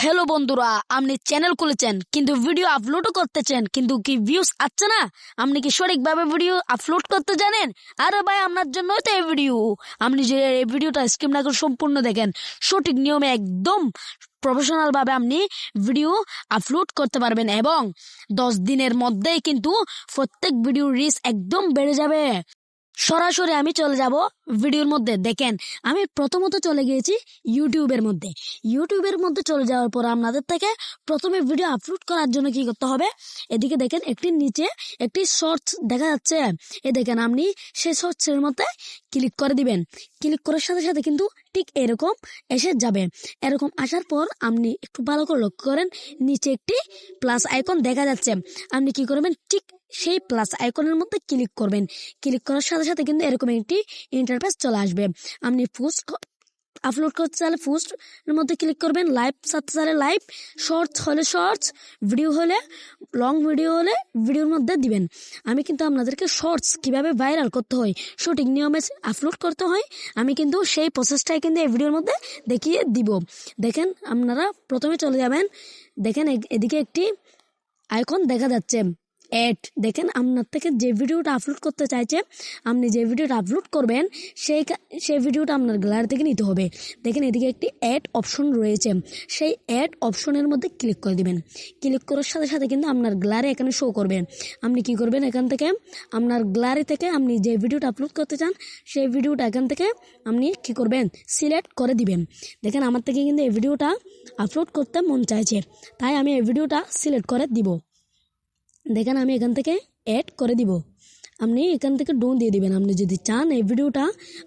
Hello বন্ধুরা, আপনি channel খুলেছেন কিন্তু ভিডিও আপলোডও করতেছেন কিন্তু কি ভিউজ আসছে না। আপনি কি সঠিকভাবে ভিডিও আপলোড করতে জানেন? আরে ভাই, আপনার জন্যই তো এই ভিডিও। আপনি যে এই ভিডিওটা স্কিপ না করে সম্পূর্ণ দেখেন, সঠিক নিয়মে একদম প্রফেশনাল ভাবে আপনি ভিডিও আপলোড করতে পারবেন এবং 10 দিনের মধ্যেই কিন্তু প্রত্যেক ভিডিও রিচ একদম বেড়ে যাবে। সরাসরি আমি চলে যাব ভিডিওর মধ্যে। দেখেন, আমি প্রথমত চলে গিয়েছি ইউটিউবের মধ্যে চলে যাওয়ার পর আপনাদের থেকে প্রথমে ভিডিও আপলোড করার জন্য কি করতে হবে, এদিকে দেখেন একটি নিচে একটি শর্টস দেখা যাচ্ছে। দেখেন, আপনি সেই শর্টসের মধ্যে ক্লিক করে দিবেন। ক্লিক করার সাথে সাথে কিন্তু ঠিক এরকম এসে যাবে। এরকম আসার পর আপনি একটু ভালো করে লক্ষ্য করেন, নিচে একটি প্লাস আইকন দেখা যাচ্ছে। আপনি কি করবেন, ঠিক সেই প্লাস আইকনের মধ্যে ক্লিক করবেন। ক্লিক করার সাথে সাথে কিন্তু এরকম একটি ইন্টারফেস চলে আসবে। আপনি পোস্ট আপলোড করতে চাইলে পোস্ট এর মধ্যে ক্লিক করবেন, লাইভ ছাড়তে চাইলে লাইভ, শর্টস হলে শর্টস, ভিডিও হলে লং ভিডিও হলে ভিডিওর মধ্যে দিবেন। আমি কিন্তু আপনাদেরকে শর্টস কিভাবে ভাইরাল করতে হয়, সঠিক নিয়মে আপলোড করতে হয়, আমি কিন্তু সেই প্রসেসটাই কিন্তু এই ভিডিওর মধ্যে দেখিয়ে দিব। দেখেন, আপনারা প্রথমে চলে যাবেন। দেখেন এদিকে একটি আইকন দেখা যাচ্ছে অ্যাড। দেখেন, আপনার থেকে যে ভিডিওটা আপলোড করতে চাইছে, আপনি যে ভিডিওটা আপলোড করবেন সেই ভিডিওটা আপনার গ্যালারি থেকে নিতে হবে। দেখেন, এদিকে একটি অ্যাড অপশন রয়েছে, সেই অ্যাড অপশনের মধ্যে ক্লিক করে দিবেন। ক্লিক করার সাথে সাথে কিন্তু আপনার গ্যালারি এখানে শো করবে। আপনি কি করবেন, এখান থেকে আপনার গ্যালারি থেকে আপনি যে ভিডিওটা আপলোড করতে চান সেই ভিডিওটা এখান থেকে আপনি কি করবেন, সিলেক্ট করে দিবেন। দেখেন, আমার থেকে কিন্তু এই ভিডিওটা আপলোড করতে মন চাইছে, তাই আমি এই ভিডিওটা সিলেক্ট করে দিব। দেখেন, আমি এখান থেকে অ্যাড করে দিব। আপনি এখান থেকে ডোন দিয়ে দিবেন। আপনি যদি চান এই ভিডিওটা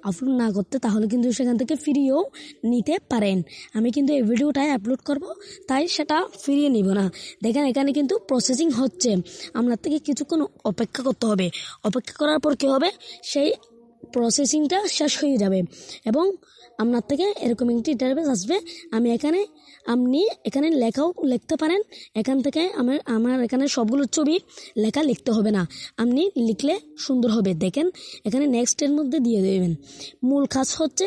আপলোড না করতে, তাহলে কিন্তু সেখান থেকে ফিরিয়েও নিতে পারেন। আমি কিন্তু এই ভিডিওটাই আপলোড করব, তাই সেটা ফিরিয়ে নিব না। দেখেন, এখানে কিন্তু প্রসেসিং হচ্ছে, আপনার থেকে কিছুক্ষণ অপেক্ষা করতে হবে। অপেক্ষা করার পর কী হবে, সেই প্রসেসিংটা শেষ হয়ে যাবে এবং আপনার থেকে এরকম একটি ইন্টারফেস আসবে। আপনি এখানে লেখাও লিখতে পারেন। এখান থেকে আমার এখানে সবগুলো ছবি লেখা লিখতে হবে না, আপনি লিখলে সুন্দর হবে। দেখেন, এখানে নেক্সটের মধ্যে দিয়ে দেবেন। মূল কাজ হচ্ছে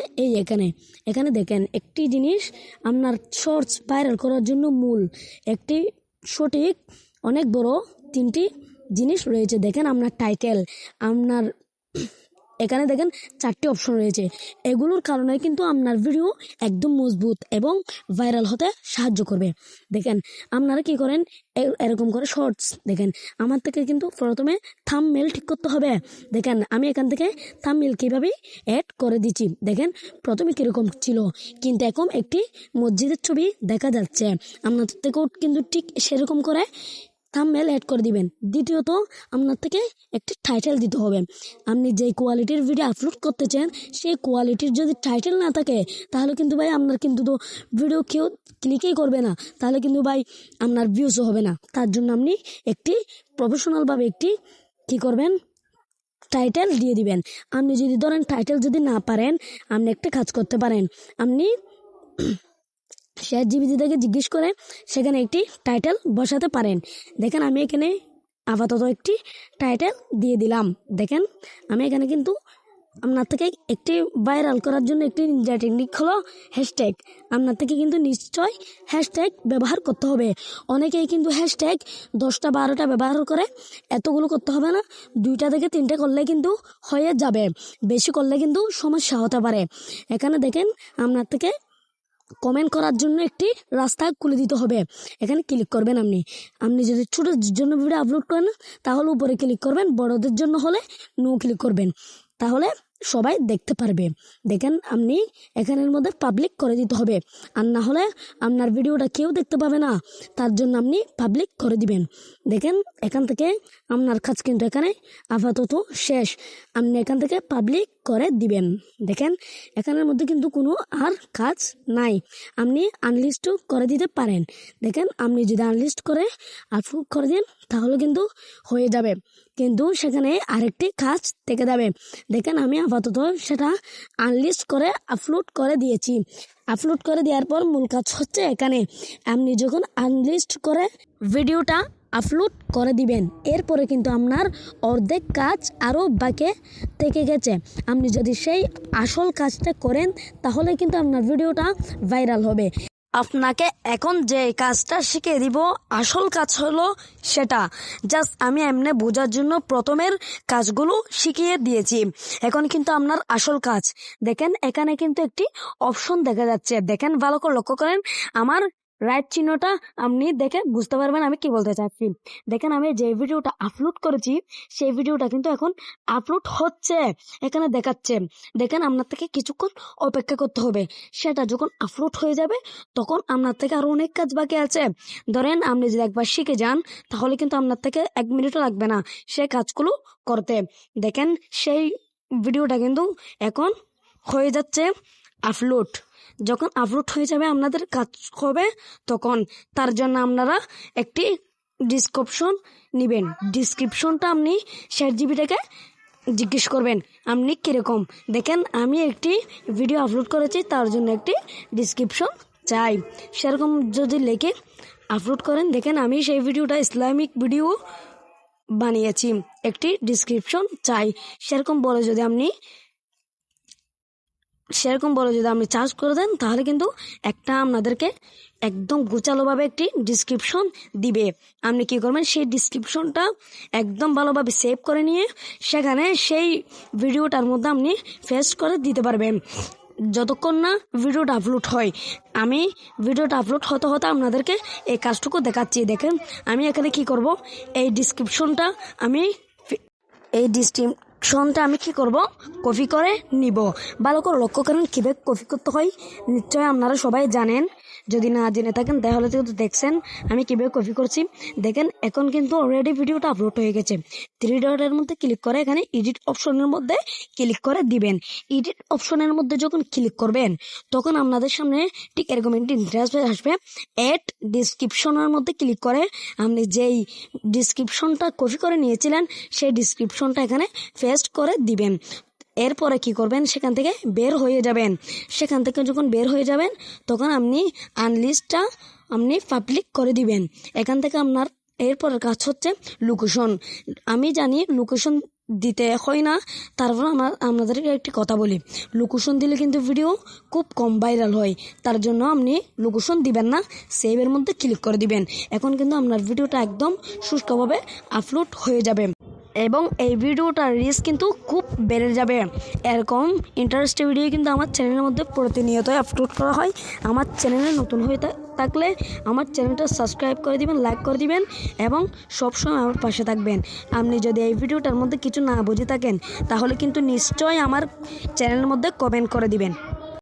এখানে দেখেন একটি জিনিস, আপনার শর্টস ভাইরাল করার জন্য মূল একটি সঠিক অনেক বড় 3টি জিনিস রয়েছে। দেখেন, আপনার টাইটেল, আপনার এখানে দেখেন 4টি অপশন রয়েছে। এগুলোর কারণে কিন্তু আপনার ভিডিও একদম মজবুত এবং ভাইরাল হতে সাহায্য করবে। দেখেন, আপনারা কি করেন, এরকম করে শর্টস দেখেন। আমার থেকে কিন্তু প্রথমে থাম্বনেল ঠিক করতে হবে। দেখেন, আমি এখান থেকে থাম্বনেল কীভাবে অ্যাড করে দিচ্ছি। দেখেন, প্রথমে কীরকম ছিল, কিন্তু এখন একটি মসজিদের ছবি দেখা যাচ্ছে। আপনাদের থেকেও কিন্তু ঠিক সেরকম করে থাম্বনেল অ্যাড করে দিবেন। দ্বিতীয়ত, আপনার থেকে একটি টাইটেল দিতে হবে। আপনি যেই কোয়ালিটির ভিডিও আপলোড করতে চান সেই কোয়ালিটির যদি টাইটেল না থাকে, তাহলে কিন্তু ভাই আপনার কিন্তু তো ভিডিও কেউ ক্লিকই করবে না, তাহলে কিন্তু ভাই আপনার ভিউজও হবে না। তার জন্য আপনি একটি প্রফেশনালভাবে একটি কী করবেন, টাইটেল দিয়ে দিবেন। আপনি যদি ধরেন টাইটেল যদি না পারেন, আপনি একটা কাজ করতে পারেন, আপনি ChatGPT থেকে জিজ্ঞেস করে সেখানে একটি টাইটেল বসাতে পারেন। দেখেন, আমি এখানে আপাতত একটি টাইটেল দিয়ে দিলাম। দেখেন, আমি এখানে কিন্তু আপনার থেকে একটি ভাইরাল করার জন্য একটি নিনজা টেকনিক হলো হ্যাশট্যাগ। আপনার থেকে কিন্তু নিশ্চয় হ্যাশট্যাগ ব্যবহার করতে হবে। অনেকেই কিন্তু হ্যাশট্যাগ 10টা 12টা ব্যবহার করে, এতগুলো করতে হবে না, 2টা থেকে 3টে করলে কিন্তু হয়ে যাবে। বেশি করলে কিন্তু সমস্যা হতে পারে। এখানে দেখেন, আপনার থেকে কমেন্ট করার জন্য একটি রাস্তা খুলে দিতে হবে। এখানে ক্লিক করবেন। আপনি যদি ছোটোদের জন্য ভিডিও আপলোড করেন তাহলে উপরে ক্লিক করবেন, বড়দের জন্য হলে নো ক্লিক করবেন, তাহলে সবাই দেখতে পারবে। দেখেন, আপনি এখানের মধ্যে পাবলিক করে দিতে হবে, আর না হলে আপনার ভিডিওটা কেউ দেখতে পাবে না। তার জন্য আপনি পাবলিক করে দিবেন। দেখেন, এখান থেকে আপনার কাজ কিন্তু এখানে আপাতত শেষ। আপনি এখান থেকে পাবলিক করে দিবেন। দেখেন, এখানের মধ্যে কিন্তু কোনো আর কাজ নাই, আপনি আনলিস্টও করে দিতে পারেন। দেখেন, আপনি যদি আনলিস্ট করে আপলোড করে দেন তাহলে কিন্তু হয়ে যাবে, কিন্তু সেখানে আরেকটি কাজ থেকে যাবে। দেখেন, আমি আপাতত সেটা আনলিস্ট করে আপলোড করে দিয়েছি। আপলোড করে দেওয়ার পর মূল কাজ হচ্ছে এখানে, আপনি যখন আনলিস্ট করে ভিডিওটা আপলোড করে দিবেন, এরপরে কিন্তু আপনার অর্ধেক কাজ আরও বাকি থেকে গেছে। আপনি যদি সেই আসল কাজটা করেন তাহলে কিন্তু আপনার ভিডিওটা ভাইরাল হবে। আপনাকে এখন যে কাজটা শিখিয়ে দিব আসল কাজ হলো সেটা। জাস্ট আমি এমনি বোঝার জন্য প্রথমের কাজগুলো শিখিয়ে দিয়েছি। এখন কিন্তু আপনার আসল কাজ দেখেন, এখানে কিন্তু একটি অপশন দেখা যাচ্ছে। দেখেন, ভালো করে লক্ষ্য করেন, আমার রাইট চিহ্নটা আপনি দেখে বুঝতে পারবেন আমি কি বলতে চাচ্ছি। দেখেন, আমি যে ভিডিওটা আপলোড করেছি সেই ভিডিওটা কিন্তু এখন আপলোড হচ্ছে, এখানে দেখাচ্ছে। দেখেন, আপনার থেকে কিছুক্ষণ অপেক্ষা করতে হবে। সেটা যখন আপলোড হয়ে যাবে তখন আপনার থেকে আরো অনেক কাজ বাকি আছে। ধরেন, আপনি যদি একবার শিখে যান তাহলে কিন্তু আপনার থেকে 1 মিনিটও লাগবে না সেই কাজগুলো করতে। দেখেন, সেই ভিডিওটা কিন্তু এখন হয়ে যাচ্ছে আপলোড। যখন আপলোড হয়ে যাবে আপনাদের কাজ হবে, তখন তার জন্য আপনারা একটি ডিসক্রিপশন নেবেন। ডিসক্রিপশনটা আপনি ChatGPT-কে জিজ্ঞেস করবেন আপনি কিরকম। দেখেন, আমি একটি ভিডিও আপলোড করেছি, তার জন্য একটি ডিসক্রিপশন চাই। সেরকম যদি লিখে আপলোড করেন, দেখেন আমি সেই ভিডিওটা ইসলামিক ভিডিও বানিয়েছি, একটি ডিসক্রিপশন চাই। সেরকম বলে যদি আপনি চার্জ করে দেন তাহলে কিন্তু একটা আপনাদেরকে একদম গোছালোভাবে একটি ডিসক্রিপশন দিবে। আপনি কি করবেন, সেই ডিসক্রিপশনটা একদম ভালোভাবে সেভ করে নিয়ে সেখানে সেই ভিডিওটার মধ্যে আপনি পেস্ট করে দিতে পারবেন যতক্ষণ না ভিডিওটা আপলোড হয়। আমি ভিডিওটা আপলোড হতে হতে আপনাদেরকে এই কাজটুকু দেখাচ্ছি। দেখেন, আমি এখানে কি করব, এই ডিসক্রিপশনটা আমি কি করব, কপি করে নিব। ভালো করে লক্ষ্য করেন কীভাবে কপি করতে হয়, নিশ্চয়ই আপনারা সবাই জানেন। যদি না জেনে থাকেন তাহলে কিন্তু দেখছেন আমি কীভাবে কপি করছি। দেখেন, এখন কিন্তু অলরেডি ভিডিওটা আপলোড হয়ে গেছে। 3 ডটের মধ্যে ক্লিক করে এখানে এডিট অপশনের মধ্যে ক্লিক করে দিবেন। এডিট অপশনের মধ্যে যখন ক্লিক করবেন তখন আপনাদের সামনে ঠিক এরকম একটি ইন্টারফেস আসবে। অ্যাড ডিসক্রিপশনের মধ্যে ক্লিক করে আপনি যেই ডিসক্রিপশনটা কপি করে নিয়েছিলেন সেই ডিসক্রিপশনটা এখানে পেস্ট করে দিবেন। এরপরে কি করবেন, সেখান থেকে বের হয়ে যাবেন। সেখান থেকে যখন বের হয়ে যাবেন তখন আপনি আনলিস্টটা আপনি পাবলিক করে দিবেন। এখান থেকে আপনার এরপরের কাজ হচ্ছে লোকেশন। আমি জানি লোকেশন দিতে হয় না, তারপর আপনাদেরকে একটি কথা বলি, লোকেশন দিলে কিন্তু ভিডিও খুব কম ভাইরাল হয়। তার জন্য আপনি লোকেশন দিবেন না, সেভের মধ্যে ক্লিক করে দিবেন। এখন কিন্তু আপনার ভিডিওটা একদম সুষ্ঠুভাবে আপলোড হয়ে যাবে এবং এই ভিডিওটার রিচ কিন্তু খুব বেড়ে যাবে। এরকম ইন্টারেস্টিং ভিডিও কিন্তু আমার চ্যানেলের মধ্যে প্রতিনিয়ত আপলোড করা হয়। আমার চ্যানেলে নতুন হয়ে থাকলে আমার চ্যানেলটা সাবস্ক্রাইব করে দিবেন, লাইক করে দিবেন এবং সবসময় আমার পাশে থাকবেন। আপনি যদি এই ভিডিওটার মধ্যে কিছু না বুঝে থাকেন তাহলে কিন্তু নিশ্চয়ই আমার চ্যানেলের মধ্যে কমেন্ট করে দিবেন।